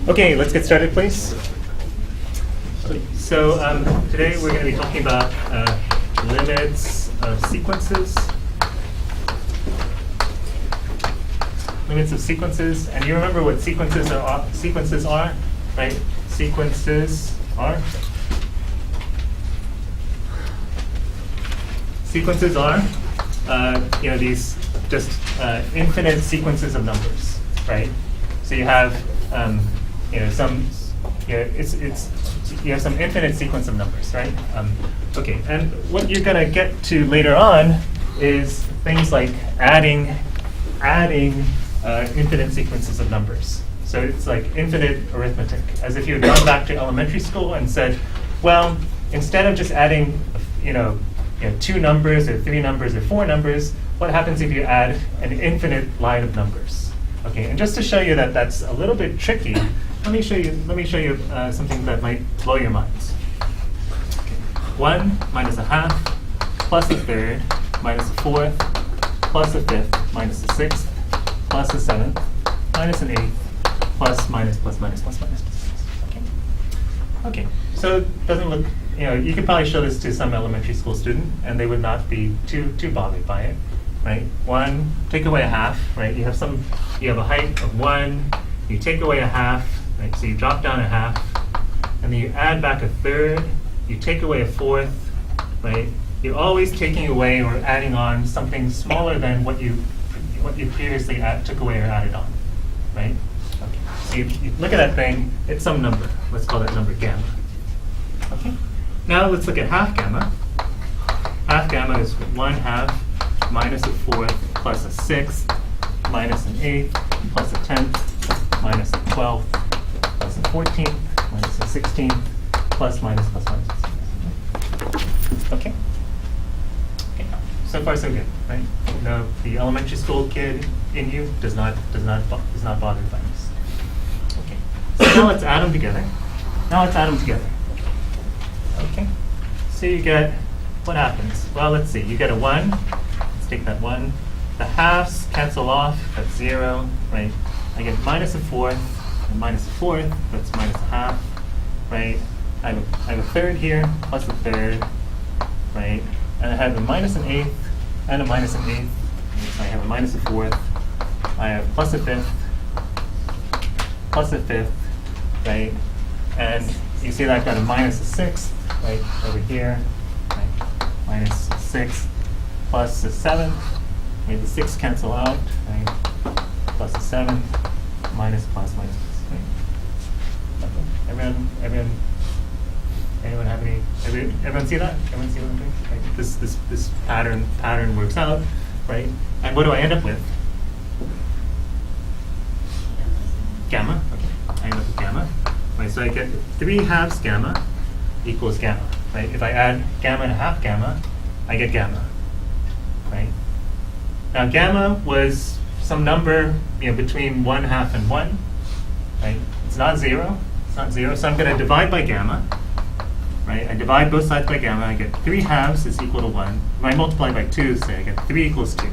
Okay, let's get started, please. So today we're going to be talking about limits of sequences. Limits of sequences, and you remember what sequences are, right? Sequences are these just infinite sequences of numbers, right? So you have you have some infinite sequence of numbers, right? Okay, and what you're going to get to later on is things like adding infinite sequences of numbers. So it's like infinite arithmetic, as if you had gone back to elementary school and said, well, instead of just adding, two numbers or three numbers or four numbers, what happens if you add an infinite line of numbers? Okay, and just to show you that that's a little bit tricky, let me show you something that might blow your minds. Okay. 1 minus a half plus a third minus a fourth plus a fifth minus a sixth plus a seventh minus an eighth plus minus plus minus plus minus plus minus. Okay. So it doesn't look, you could probably show this to some elementary school student and they would not be too bothered by it, right? 1, take away a half, right? You have a height of 1, you take away a half, right? So you drop down a half, and then you add back a third, you take away a fourth, right? You're always taking away or adding on something smaller than what you previously took away or added on, right? Okay. So you look at that thing, it's some number. Let's call that number gamma. Okay. Now let's look at half gamma. Half gamma is 1/2 minus a fourth plus a sixth minus an eighth plus a 10th minus a 12th plus a 14th minus a 16th plus minus plus minus. Okay. Okay. So far so good, right? No, the elementary school kid in you is not bothered by this. Okay. So now let's add them together. Okay. So you get, what happens? Well, let's see. You get a 1. Let's take that 1. The halves cancel off. That's 0, right? I get minus a fourth and minus a fourth. That's minus a half, right? I have a third here plus a third, right? And I have a minus an eighth and a minus an eighth. So I have a minus a fourth. I have plus a fifth, right? And you see that I've got a minus a sixth, right, over here, right? Minus a sixth plus a seventh. Okay, the 6 cancel out, right? Plus a 7, minus plus minus plus, right? Okay. Everyone see that? Everyone see what I'm doing? Right? This pattern works out, right? And what do I end up with? Gamma. Okay. I end up with gamma. Right, so I get 3/2 gamma equals gamma. Right? If I add gamma and a half gamma, I get gamma. Right? Now gamma was some number between 1/2 and 1. Right? It's not 0. So I'm going to divide by gamma. Right? I divide both sides by gamma. I get 3/2 is equal to 1. If I multiply by 2, say I get 3 equals 2.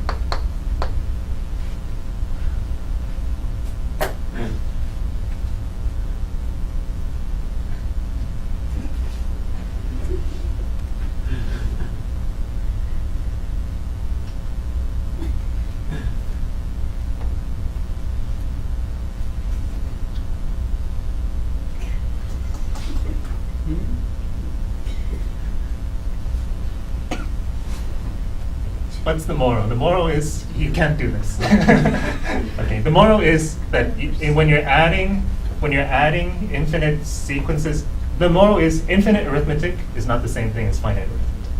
What's the moral? The moral is you can't do this. Okay. The moral is that when you're adding infinite sequences, the moral is infinite arithmetic is not the same thing as finite arithmetic.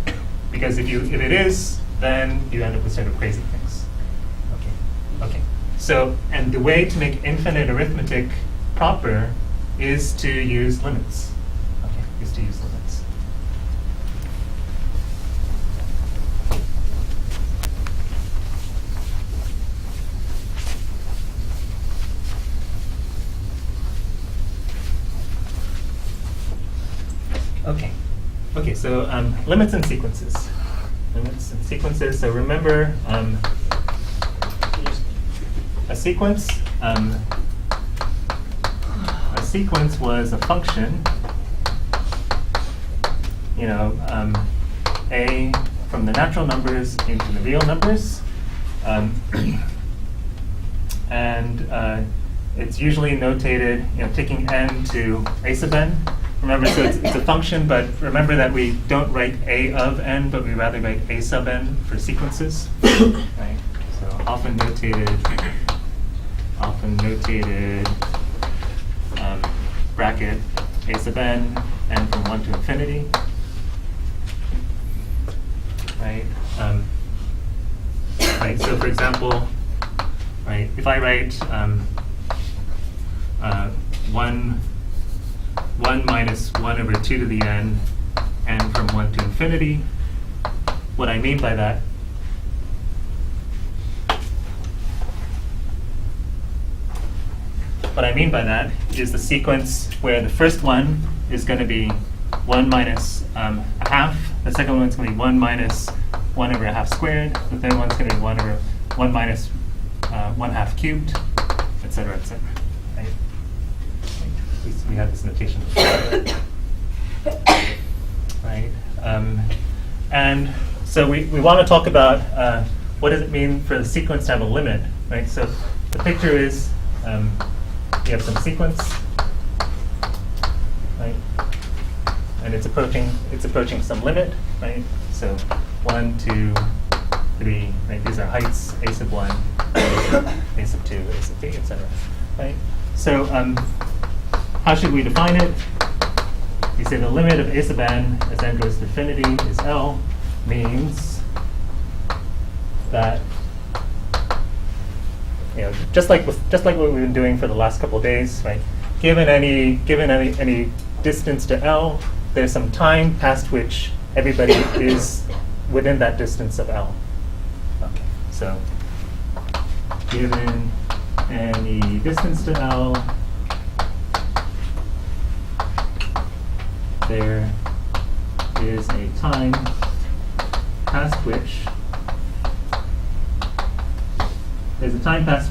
Okay. Because if it is, then you end up with sort of crazy things. Okay. Okay. So, and the way to make infinite arithmetic proper is to use limits. Okay. Is to use limits. Okay, so limits and sequences. So remember, a sequence sequence was a function, a from the natural numbers into the real numbers, and it's usually notated, taking n to a sub n. Remember, so it's a function, but remember that we don't write a of n, but we rather write a sub n for sequences. Right? So often notated bracket a sub n, n from 1 to infinity. Right? Right. So for example, right, if I write 1 minus 1 over 2 to the n, n from 1 to infinity, what I mean by that is the sequence where the first one is going to be 1 minus a half, the second one's going to be 1 minus 1 over a half squared, the third one's going to be 1 minus 1 half cubed, etc., etc. Right? We had this notation before. Right? And so we want to talk about what does it mean for the sequence to have a limit, right? So the picture is you have some sequence, right? And it's approaching some limit, right? So 1, 2, 3, right? These are heights, a sub 1, a sub 2, a sub 3, etc. Right? So how should we define it? You say the limit of a sub n as n goes to infinity is L, means that just like what we've been doing for the last couple of days, right? Given any distance to L, there's some time past which everybody is within that distance of L. Okay, so given any distance to L, there is a time past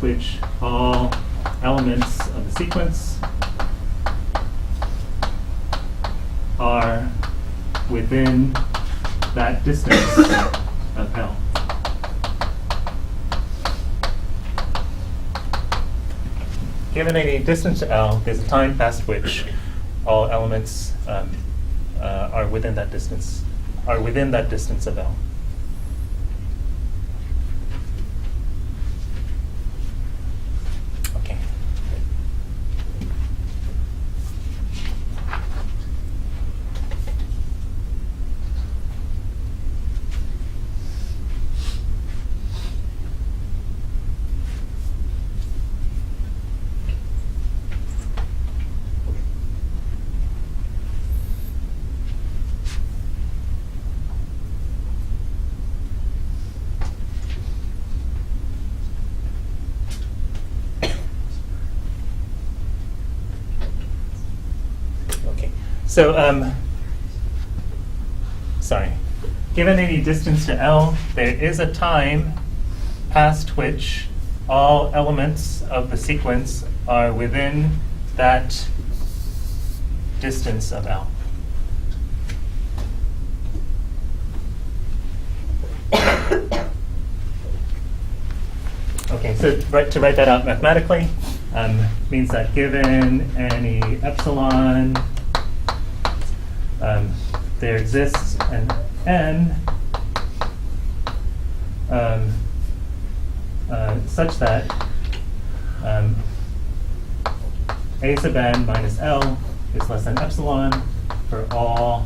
which all elements of the sequence are within that distance of L. Given any distance to L, there's a time past which all elements are within that distance of L. Okay. So, given any distance to L, there is a time past which all elements of the sequence are within that distance of L. Okay, so to write that out mathematically means that given any epsilon, there exists an n such that a sub n minus L is less than epsilon for all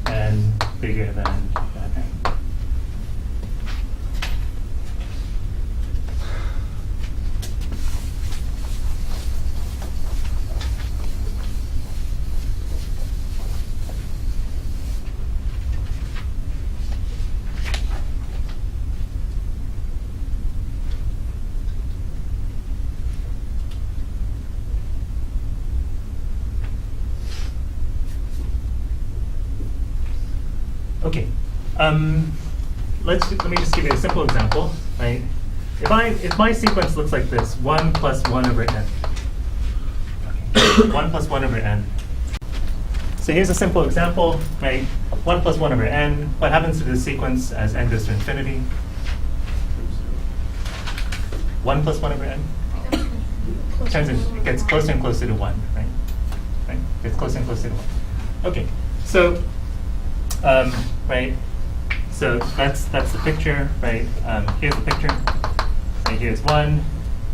n bigger than n. Okay, let me just give you a simple example, right? If my sequence looks like this, 1 plus 1 over n. Okay. 1 plus 1 over n. So here's a simple example, right? 1 plus 1 over n. What happens to this sequence as n goes to infinity? 1 plus 1 over n? It gets closer and closer to 1, right? Right? Gets closer and closer to 1. Okay, so, right? So that's the picture, right? Here's the picture. Right, here's 1.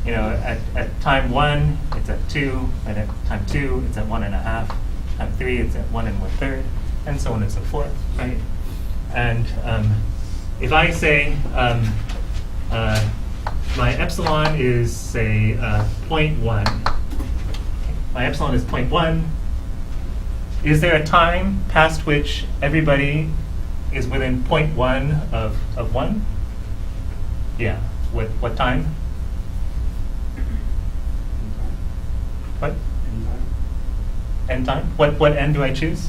You know, at time 1, it's at 2, and at time 2, it's at 1.5. Time 3, it's at 1 1/3, and so on and so forth, right? And if I say my epsilon is, say, 0.1, my epsilon is 0.1, is there a time past which everybody is within 0.1 of 1? Yeah. What time? What? N time? What n do I choose?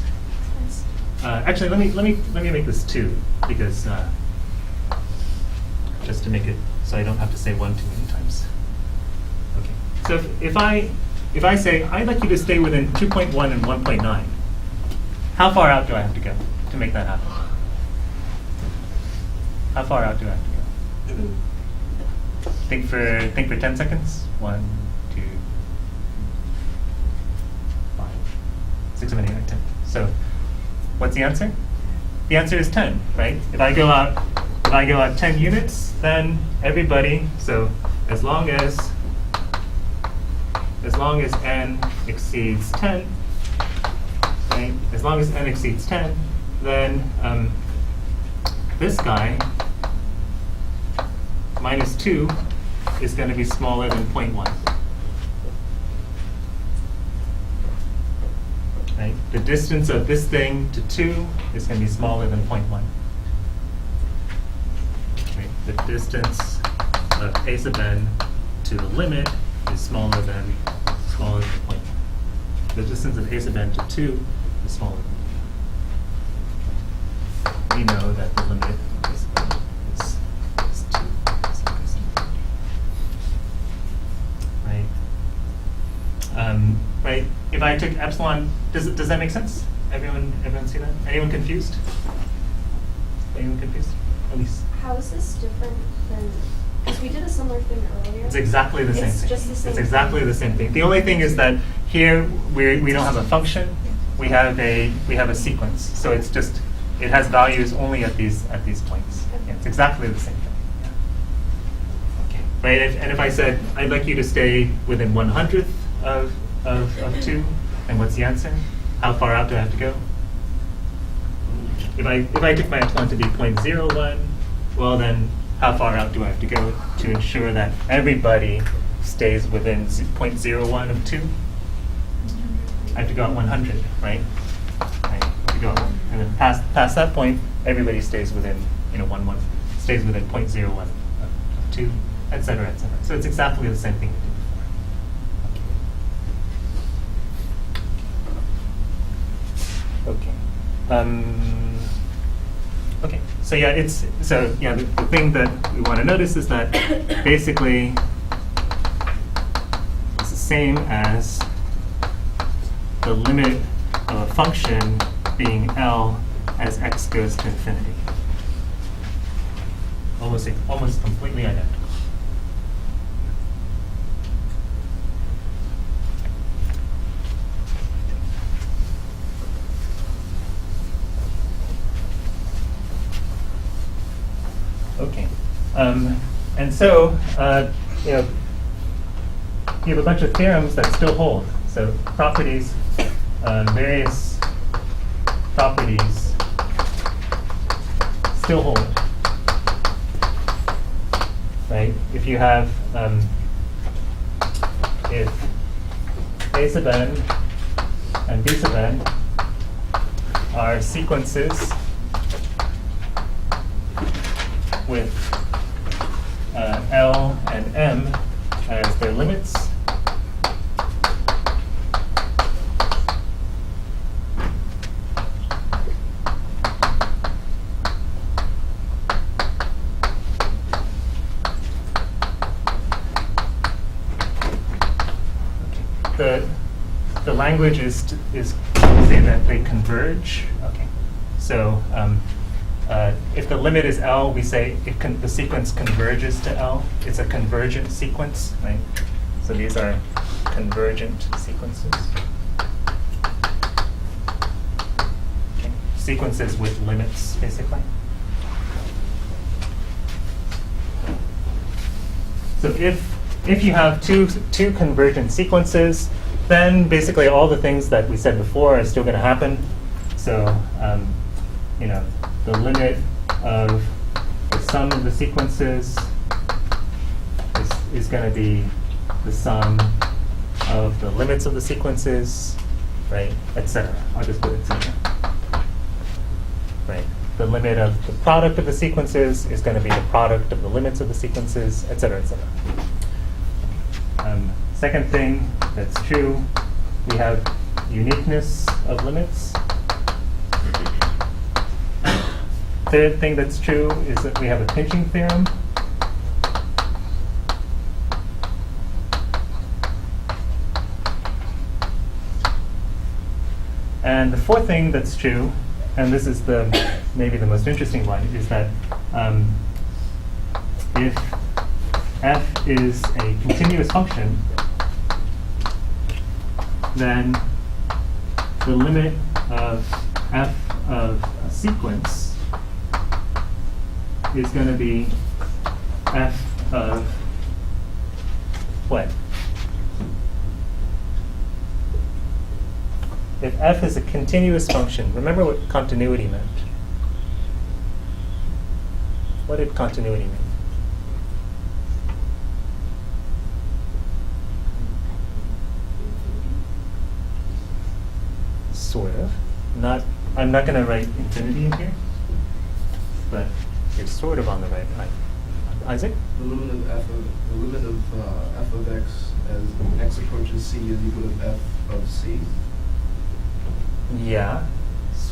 Actually, let me make this 2 because just to make it so I don't have to say 1 too many times. Okay. So if I say I'd like you to stay within 2.1 and 1.9, how far out do I have to go to make that happen? How far out do I have to go? Think for 10 seconds. 1, 2, 5, 6, 7, 8, 9, 10. So what's the answer? The answer is 10, right? If I go out 10 units, then everybody, so as long as n exceeds 10, right? As long as n exceeds 10, then this guy minus 2 is going to be smaller than 0.1. Right? The distance of this thing to 2 is going to be smaller than 0.1. Right? The distance of a sub n to the limit is smaller than 0.1. The distance of a sub n to 2 is smaller than 1. We know that the limit of a sub n is 2. Right? Right? If I took epsilon, does that make sense? Everyone see that? Anyone confused? Anyone confused? Elise. How is this different than, because we did a similar thing earlier? It's exactly the same thing. It's just the same It's exactly thing. the same thing. The only thing is that here we don't have a function. We have a sequence. So it's just it has values only at these points. Okay. Yeah, it's exactly the same thing. Yeah. Okay. Right. And if I said I'd like you to stay within 1/100th of 2, and what's the answer? How far out do I have to go? If I took my epsilon to be 0.01, well then how far out do I have to go to ensure that everybody stays within 0.01 of 2? I have to go at 100, right? Right. To go, and then past that point, everybody stays within, stays within 0.01 of 2, et cetera, et cetera. So it's exactly the same thing we did before. Okay. Okay. So yeah, the thing that we want to notice is that basically it's the same as the limit of a function being L as x goes to infinity. Almost completely identical. Okay, and so you have a bunch of theorems that still hold. So properties, various properties still hold. Right? If you have if a sub n and b sub n are sequences with L and M as their limits, the language is to say that they converge. Okay, so if the limit is L, we say the sequence converges to L. It's a convergent sequence, right? So these are convergent sequences. Okay. Sequences with limits, basically. So if you have two convergent sequences, then basically all the things that we said before are still going to happen. So you know, the limit of the sum of the sequences is going to be the sum of the limits of the sequences, right, etc. I'll just put etc. Right. The limit of the product of the sequences is going to be the product of the limits of the sequences, etc., etc. Second thing that's true, we have uniqueness of limits. Third thing that's true is that we have a pinching theorem. And the fourth thing that's true, and this is maybe the most interesting one, is that if f is a continuous function, then the limit of f of a sequence is going to be f of what? If f is a continuous function, remember what continuity meant. What did continuity mean? Sort of. I'm not going to write infinity in here, but it's sort of on the right. Isaac? The limit of f of x as x approaches c is equal to f of c. Yeah.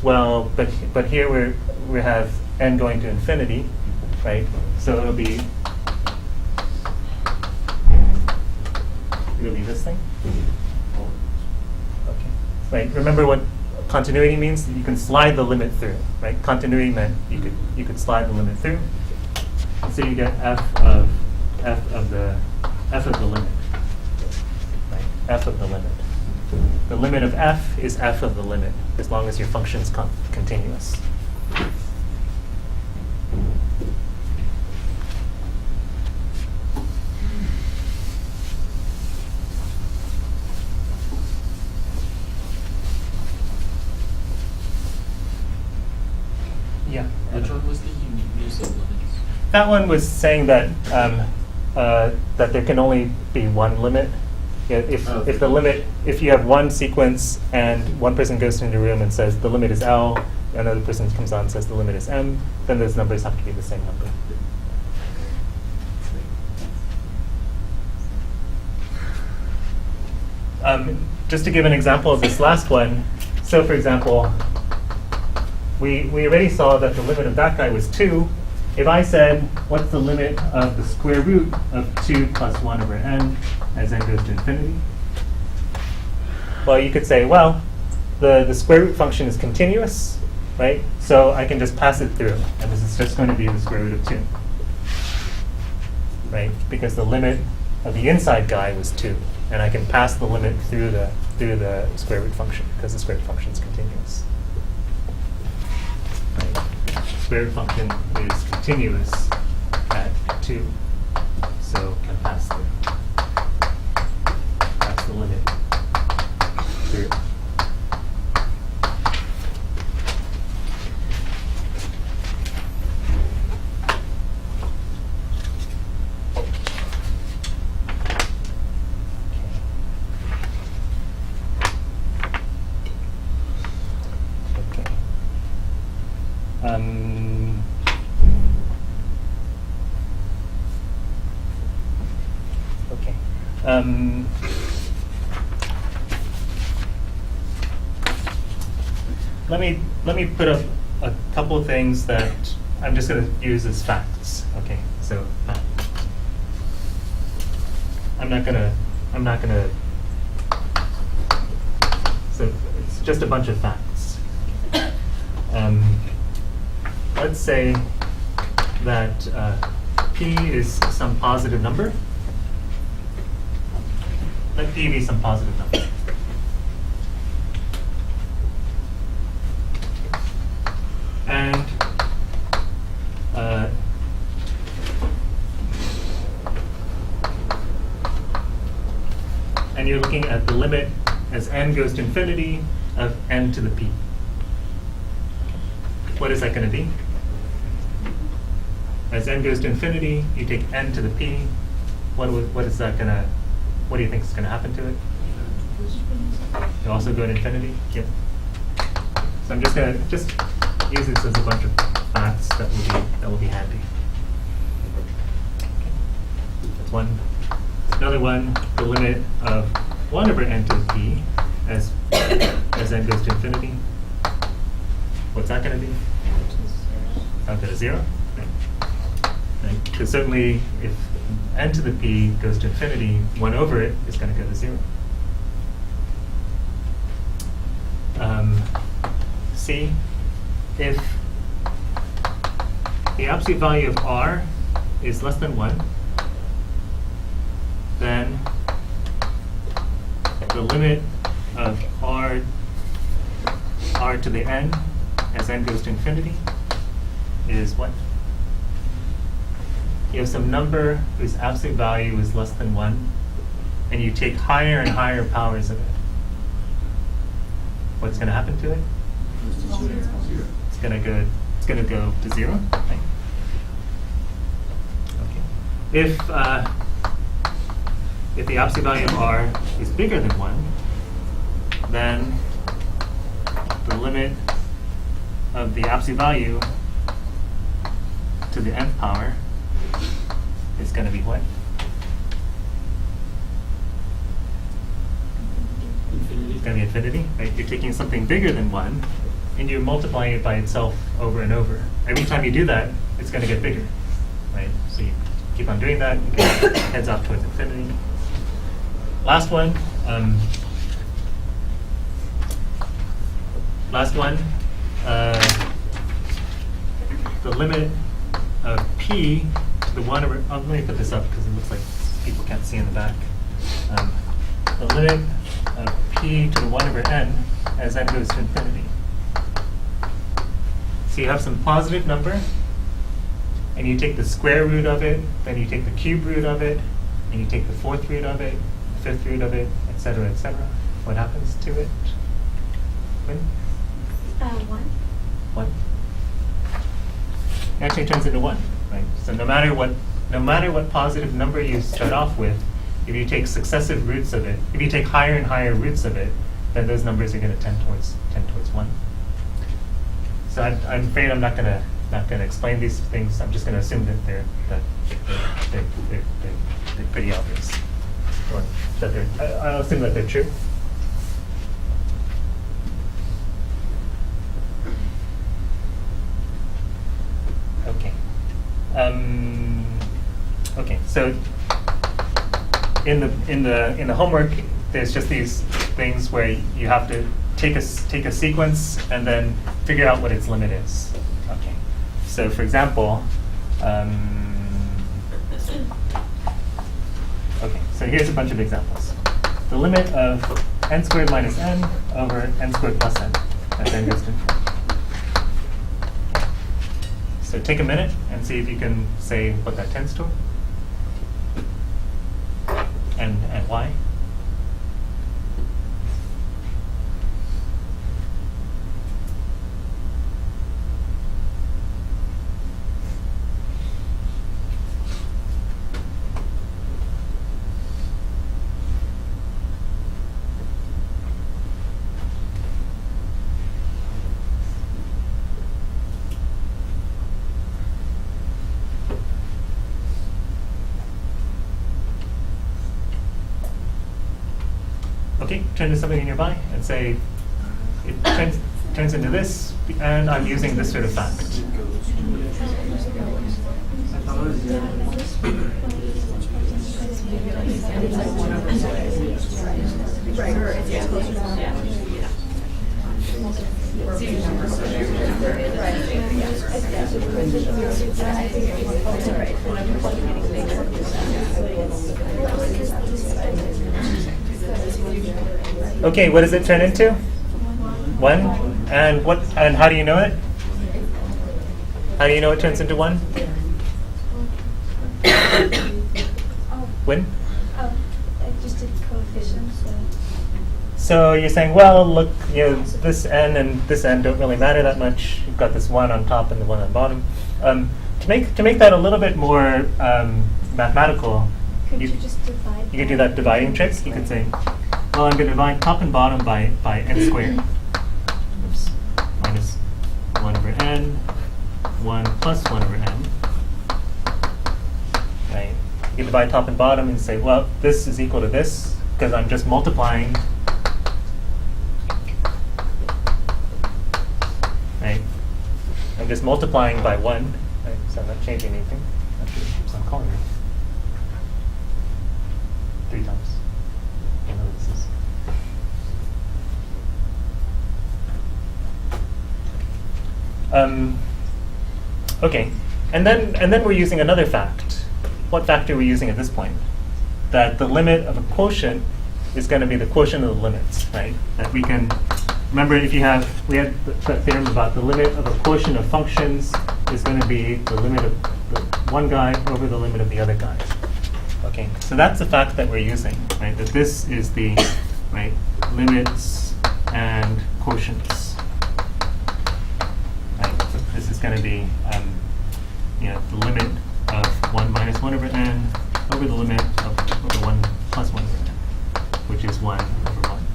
Well, but here we have n going to infinity, right? So it'll be this thing. Okay. Right. Remember what continuity means? You can slide the limit through, right? Continuity meant you could slide the limit through. So you get f of the limit, right? F of the limit. The limit of f is f of the limit, as long as your function is continuous. Yeah. Which one was the use of limits? That one was saying that that there can only be one limit. If the limit, if you have one sequence and one person goes into the room and says the limit is L, another person comes on and says the limit is M, then those numbers have to be the same number. Just to give an example of this last one, so for example, we already saw that the limit of that guy was 2. If I said, what's the limit of the square root of 2 plus 1 over n as n goes to infinity? Well, you could say, well, the square root function is continuous, right? So I can just pass it through, and this is just going to be the square root of 2, right? Because the limit of the inside guy was 2, and I can pass the limit through the square root function, because the square root function is continuous. Right. Square root function is continuous at 2, so can pass through. That's the limit through. Okay. Let me put up a couple of things that I'm just going to use as facts. Okay, so I'm not gonna just a bunch of facts. Let's say that p is some positive number. Let p be some positive number. And you're looking at the limit as n goes to infinity of n to the p. What is that going to be? As n goes to infinity, you take n to the p. What is that going to? What do you think is going to happen to it? You also go to infinity. Yep. So I'm just going to use this as a bunch of facts that will be handy. That's one. Another one, the limit of 1 over n to the p as n goes to infinity. What's that going to be? Down to 0. Right? Because certainly if n to the p goes to infinity, 1 over it is going to go to 0. C, if the absolute value of r is less than 1, then the limit of r to the n as n goes to infinity is what? You have some number whose absolute value is less than 1, and you take higher and higher powers of it. What's going to happen to it? It's going to go to 0. Right? Okay. If the absolute value of r is bigger than 1, then the limit of the absolute value to the nth power is going to be what? Infinity. It's going to be infinity. Right? You're taking something bigger than 1, and you're multiplying it by itself over and over. Every time you do that, it's going to get bigger. Right? So you keep on doing that, it heads off towards infinity. Last one. The limit of p to the 1 over. Let me put this up because it looks like people can't see in the back. The limit of p to the 1 over n as n goes to infinity. So you have some positive number, and you take the square root of it, then you take the cube root of it, and you take the 4th root of it, 5th root of it, etc., etc. What happens to it? When? 1. 1. It actually turns into 1, right? So no matter what positive number you start off with, if you take successive roots of it, if you take higher and higher roots of it, then those numbers are going to tend towards 1. So I'm afraid I'm not going to explain these things. I'm just going to assume that they're pretty obvious, or that I'll assume that they're true. Okay. Okay. So in the homework, there's just these things where you have to take a sequence and then figure out what its limit is. Okay. So for example, okay. So here's a bunch of examples. The limit of n squared minus n over n squared plus n as n goes to infinity. So take a minute and see if you can say what that tends to, and why. Okay, turn to somebody nearby and say, it turns into this, and I'm using this sort of fact. Okay, what does it turn into? 1. And what? And how do you know it? How do you know it turns into 1? When? Just did coefficients. So you're saying, well, look, this n and this n don't really matter that much. You've got this 1 on top and the 1 on the bottom. To make that a little bit more mathematical, Could you just divide? you could do that dividing trick. You could say, well, I'm going to divide top and bottom by n squared. Oops. Minus 1 over n, 1 plus 1 over n. Right? You can divide top and bottom and say, well, this is equal to this, because I'm just multiplying. Right? I'm just multiplying by 1, right? So I'm not changing anything. Actually, so I'm calling it 3 times. I know what this is. Okay, and then we're using another fact. What fact are we using at this point? That the limit of a quotient is going to be the quotient of the limits, right? That we can remember we had the theorem about the limit of a quotient of functions is going to be the limit of the one guy over the limit of the other guy. Okay, so that's the fact that we're using, right? That this is the limits and quotients. Right? This is going to be the limit of 1 minus 1 over n over the limit of over 1 plus 1 over n, which is 1 over 1.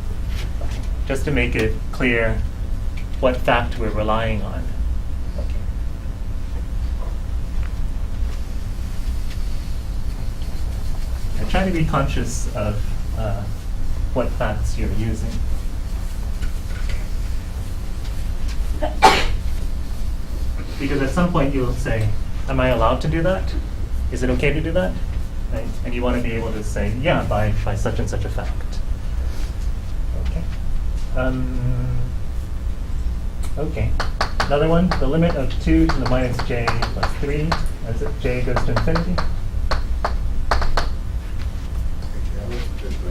Okay. Just to make it clear what fact we're relying on. Okay. And try to be conscious of what facts you're using. Because at some point you'll say, am I allowed to do that? Is it okay to do that? Right? And you want to be able to say, yeah, by such and such a fact. Okay. Okay. Another one, the limit of 2 to the minus j plus 3 as j goes to infinity.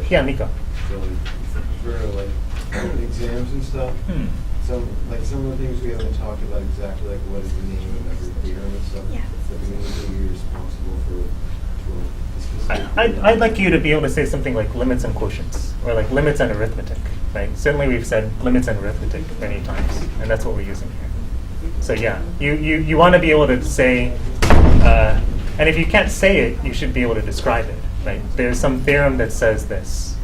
Yeah, Nico. So for exams and stuff, some of the things we haven't talked about exactly, like what is the name of every theorem and stuff. Yeah. That you're responsible for the specific. I'd like you to be able to say something like limits and quotients, or like limits and arithmetic, right? Certainly we've said limits and arithmetic many times, and that's what we're using here. So yeah, you want to be able to say, and if you can't say it, you should be able to describe it, right? There's some theorem that says this,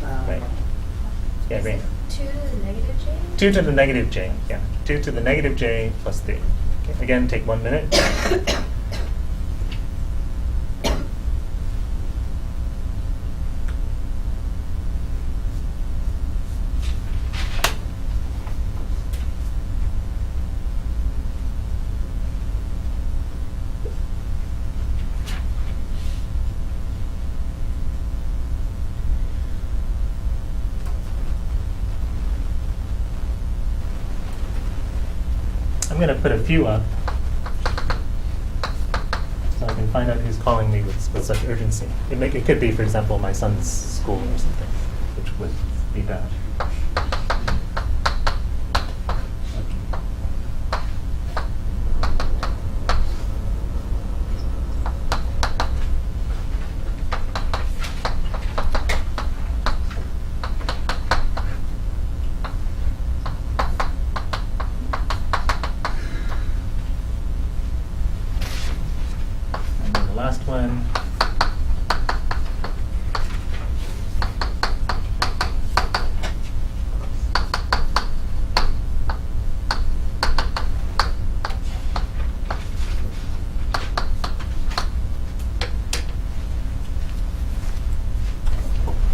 right? Yeah, Raina. 2 to the negative j? 2 to the negative j, yeah. 2 to the negative j plus 3. Okay. Again, take 1 minute. I'm going to put a few up so I can find out who's calling me with such urgency. It could be, for example, my son's school or something, which would be bad. Last one.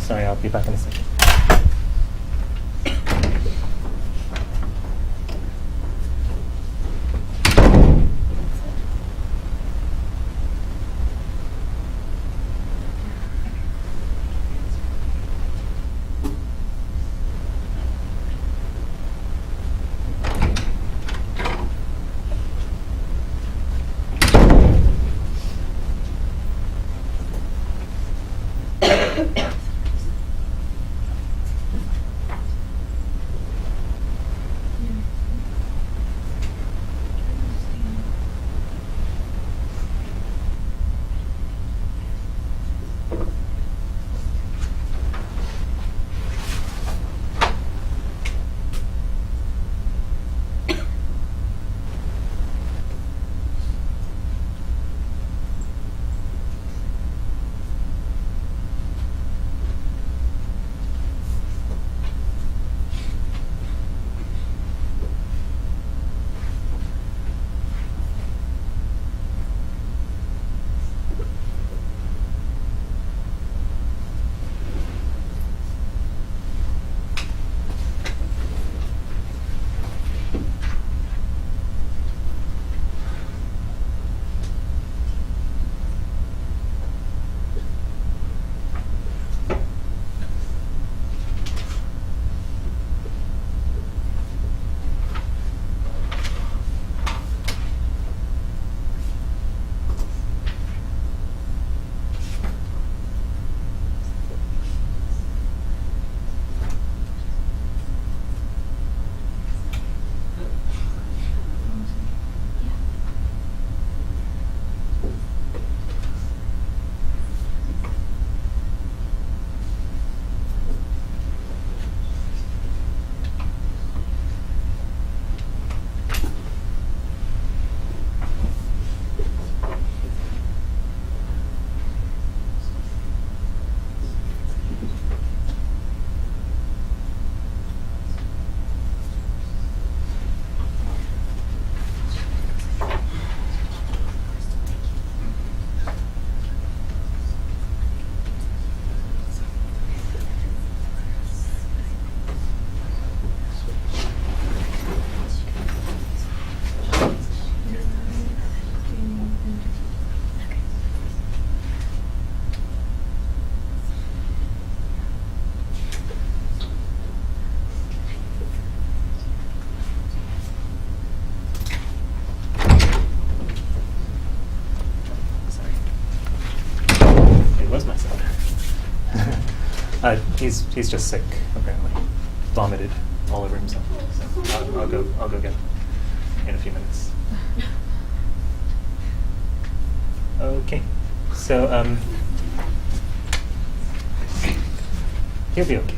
Sorry, I'll be back in a second. He's just sick, apparently. Vomited all over himself. So I'll go get him in a few minutes. Okay, so he'll be okay.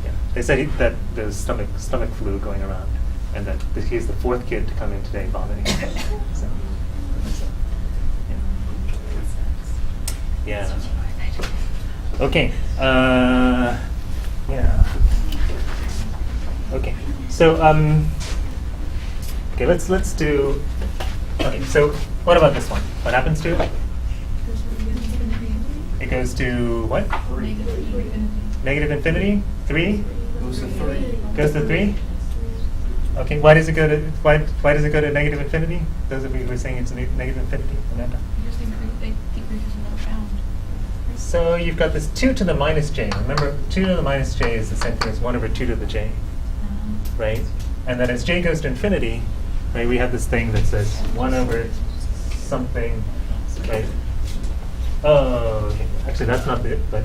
Yeah. They said that there's stomach flu going around, and that he's the fourth kid to come in today vomiting. So yeah. Okay. Yeah. Okay. So okay. Let's do. Okay. So what about this one? What happens to it? It goes to what? Negative infinity. 3. Goes to 3. Goes to 3. Okay. Why does it go to why does it go to negative infinity? Those of you who are saying it's negative infinity, Amanda. So you've got this 2 to the minus j. Remember, 2 to the minus j is the same thing as 1 over 2 to the j, right? And then as j goes to infinity, right, we have this thing that says 1 over something, right? Oh, okay. Actually, that's not it, but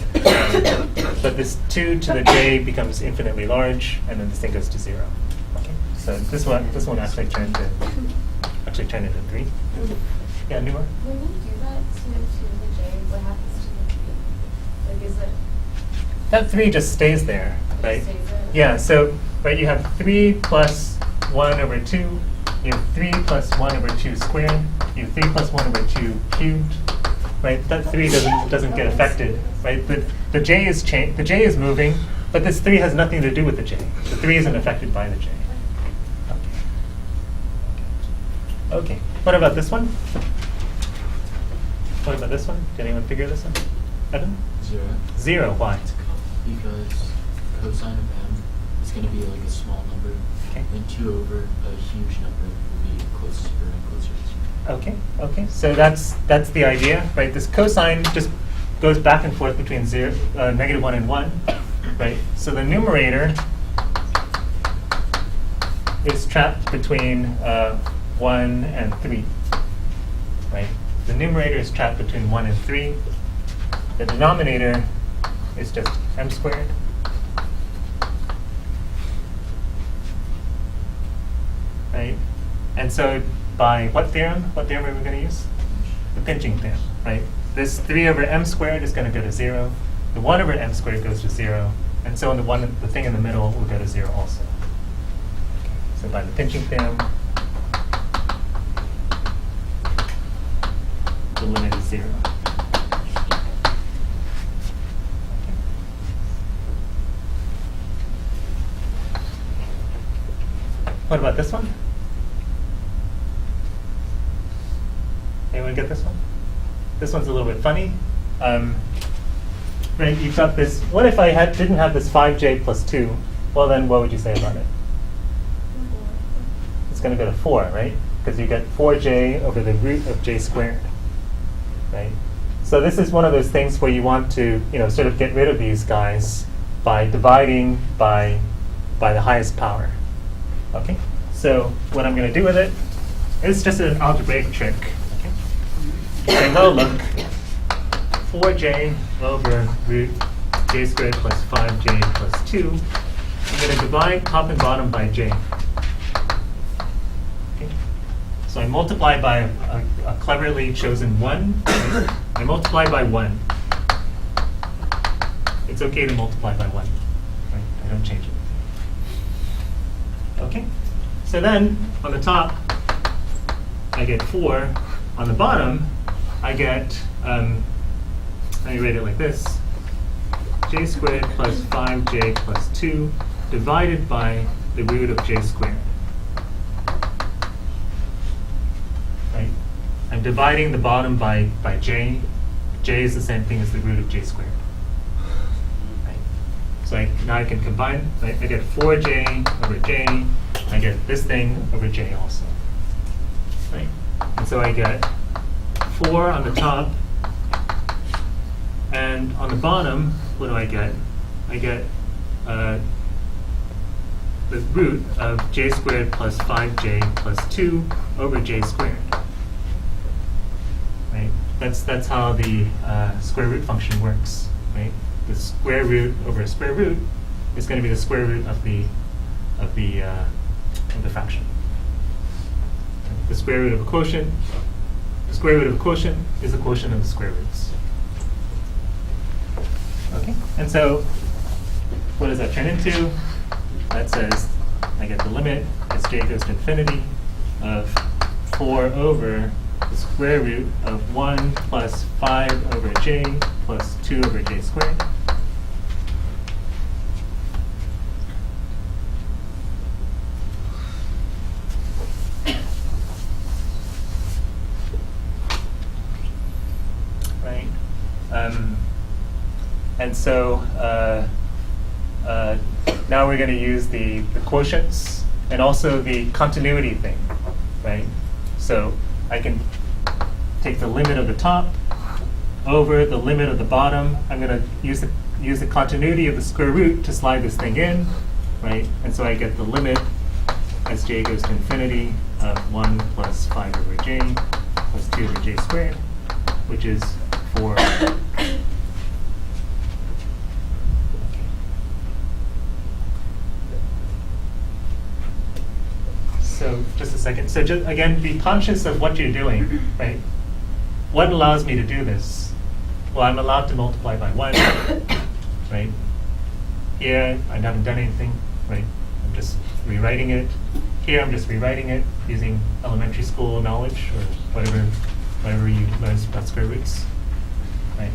this 2 to the j becomes infinitely large, and then this thing goes to 0. Okay. So this one actually turned into 3. Yeah, Numa? When you do that to the j, what happens to the 3? Like, is it? That 3 just stays there, right? Stays there? Yeah, so, right, you have 3 plus 1 over 2, you have 3 plus 1 over 2 squared, you have 3 plus 1 over 2 cubed, right? That 3 doesn't get affected, right? The j is moving, but this 3 has nothing to do with the j. The 3 isn't affected by the j. Okay, what about this one? What about this one? Did anyone figure this one? Evan? 0. 0, why? Because cosine of m is going to be like a small number, Okay. and 2 over a huge number will be closer and closer to 0. Okay. So that's the idea, right? This cosine just goes back and forth between negative 1 and 1, right? So the numerator is trapped between 1 and 3, right? The numerator is trapped between 1 and 3, the denominator is just m squared. Right? And so by what theorem? What theorem are we going to use? The pinching theorem, right? This 3 over m squared is going to go to 0. The 1 over m squared goes to 0. And so the thing in the middle will go to 0 also. So by the pinching theorem, the limit is 0. What about this one? Anyone get this one? This one's a little bit funny. Right, you've got this. What if I didn't have this 5j plus 2? Well, then what would you say about it? It's going to go to 4, right? Because you get 4j over the root of j squared, right? So this is one of those things where you want to, sort of get rid of these guys by dividing by the highest power. Okay. So what I'm going to do with it is just an algebraic trick. Okay. Saying, oh look, 4j over root j squared plus 5j plus 2. I'm going to divide top and bottom by j. Okay. So I multiply by a cleverly chosen 1. Right? I multiply by 1. It's okay to multiply by 1. Right? I don't change it. Okay. So then on the top, I get 4. On the bottom, I get, let me write it like this, j squared plus 5j plus 2 divided by the root of j squared. Right? I'm dividing the bottom by j. J is the same thing as the root of j squared. Right? So now I can combine. I get 4j over j. I get this thing over j also. Right? And so I get 4 on the top. And on the bottom, what do I get? I get the root of j squared plus 5j plus 2 over j squared. Right? That's how the square root function works. Right? The square root over a square root is going to be the square root of the fraction. The square root of a quotient. The square root of a quotient is the quotient of the square roots. Okay, and so what does that turn into? That says I get the limit as j goes to infinity of 4 over the square root of 1 plus 5 over j plus 2 over j squared. Right? And so now we're going to use the quotients and also the continuity thing, right? So I can take the limit of the top over the limit of the bottom. I'm going to use the continuity of the square root to slide this thing in, right? And so I get the limit as j goes to infinity of 1 plus 5 over j plus 2 over j squared, which is 4. So just a second. So just, again, be conscious of what you're doing, right? What allows me to do this? Well, I'm allowed to multiply by 1, right? Here, I haven't done anything, right? I'm just rewriting it. Here, I'm just rewriting it using elementary school knowledge or whatever you learned about square roots, right?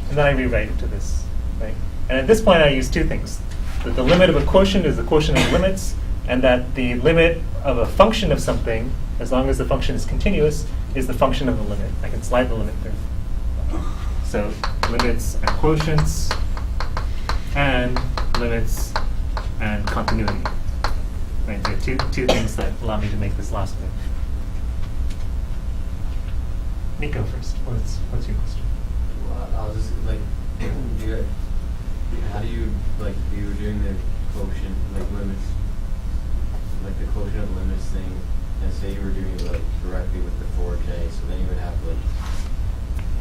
And then I rewrite it to this, right? And at this point, I use two things. That the limit of a quotient is the quotient of limits, and that the limit of a function of something, as long as the function is continuous, is the function of the limit. I can slide the limit through. So limits and quotients, and limits and continuity. Right, there are two things that allow me to make this last move. Nico first. What's your question? Well, I was just like, how do you, like, you were doing the quotient, like limits, like the quotient of limits thing, and say you were doing it like directly with the 4j, so then you would have like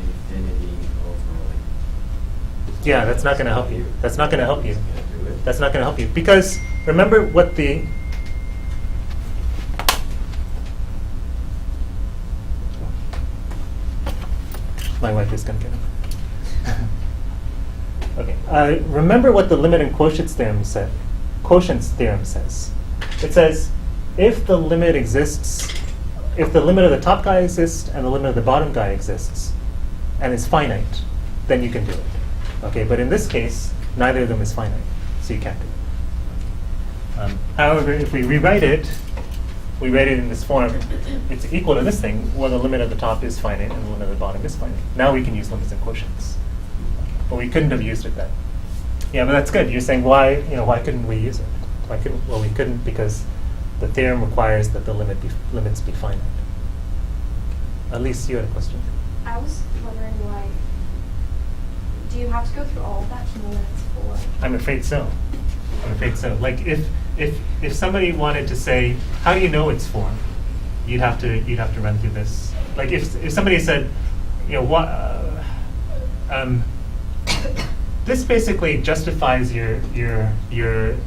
infinity over Yeah, that's not going to help you. That's not going to help you. Can't do it. That's not going to help you. Because remember what the... My wife is going to get it. Okay. Remember what the limit in Quotients theorem said. Quotients theorem says. It says, if the limit exists, if the limit of the top guy exists and the limit of the bottom guy exists, and is finite, then you can do it. Okay, but in this case, neither of them is finite, so you can't do it. However, if we rewrite it in this form, it's equal to this thing, where the limit of the top is finite and the limit of the bottom is finite. Now we can use limits and quotients. But we couldn't have used it then. Yeah, but that's good. You're saying why couldn't we use it? Well, we couldn't because the theorem requires that the limits be finite. At least you had a question. I was wondering why. Do you have to go through all of that to know that it's 4? I'm afraid so. I'm afraid so. Like if somebody wanted to say, how do you know it's 4? You'd have to run through this. Like if somebody said, what this basically justifies your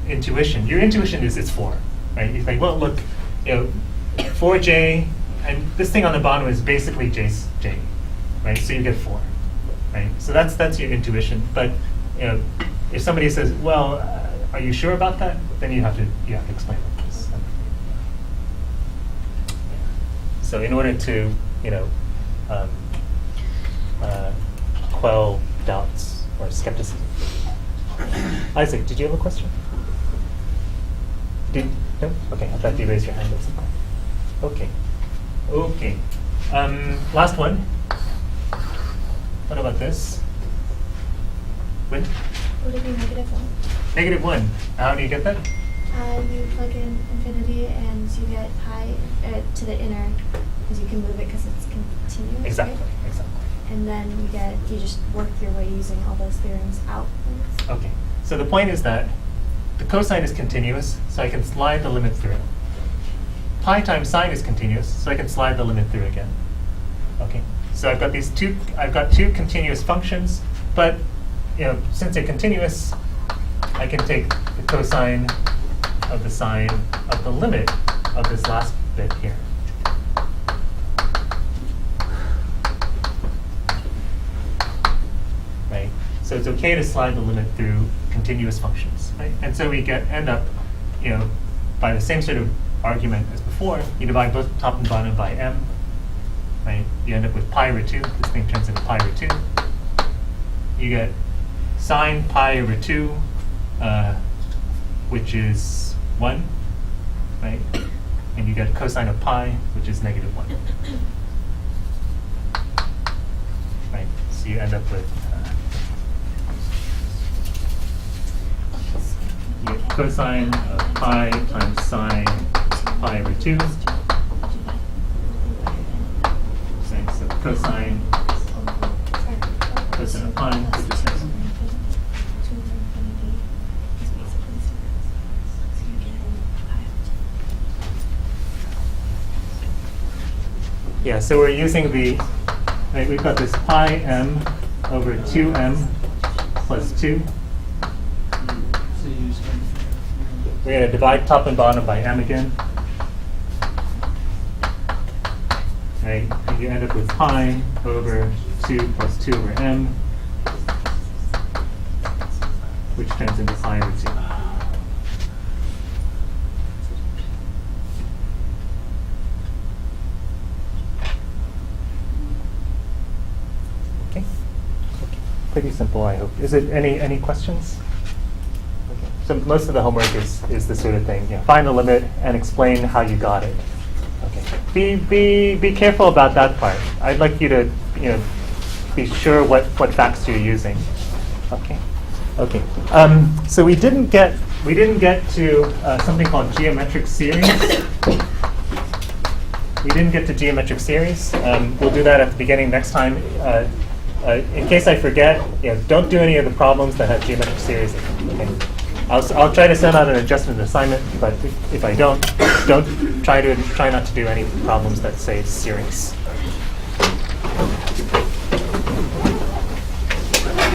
intuition. Your intuition is it's 4, right? You think, well, look, 4j, and this thing on the bottom is basically j, right? So you get 4, right? So that's your intuition. But if somebody says, well, are you sure about that? Then you have to explain this. So in order to quell doubts or skepticism. Isaac, did you have a question? No? Okay, I thought you raised your hand at some point. Okay. Last one. What about this? When? Would it be -1? -1. How do you get that? You plug in infinity and you get pi to the inner, because you can move it because it's continuous. Exactly. Right? And then you just work your way using all those theorems out. Okay. So the point is that the cosine is continuous, so I can slide the limit through. Pi times sine is continuous, so I can slide the limit through again. Okay. So I've got two continuous functions, but since they're continuous, I can take the cosine of the sine of the limit of this last bit here. Right? So it's okay to slide the limit through continuous functions, right? And so we end up, by the same sort of argument as before, you divide both top and bottom by m, right? You end up with pi over 2. This thing turns into pi over 2. You get sine pi over 2, which is 1, right? And you get cosine of pi, which is -1. Right? So you end up with you get cosine of pi times sine pi over 2. So cosine of pi, which is -1. Yeah, so we're using we've got this pi m over 2m plus 2. We're going to divide top and bottom by m again. Right, and you end up with pi over 2 plus 2 over m, which turns into pi over 2. Pretty simple, I hope. Is it any questions? Okay. So most of the homework is this sort of thing. Find the limit and explain how you got it. Okay. Be careful about that part. I'd like you to be sure what facts you're using. Okay. So we didn't get to something called geometric series. We didn't get to geometric series. We'll do that at the beginning next time. In case I forget, don't do any of the problems that have geometric series in them. Okay? I'll try to send out an adjustment assignment, but if I don't try not to do any problems that say series.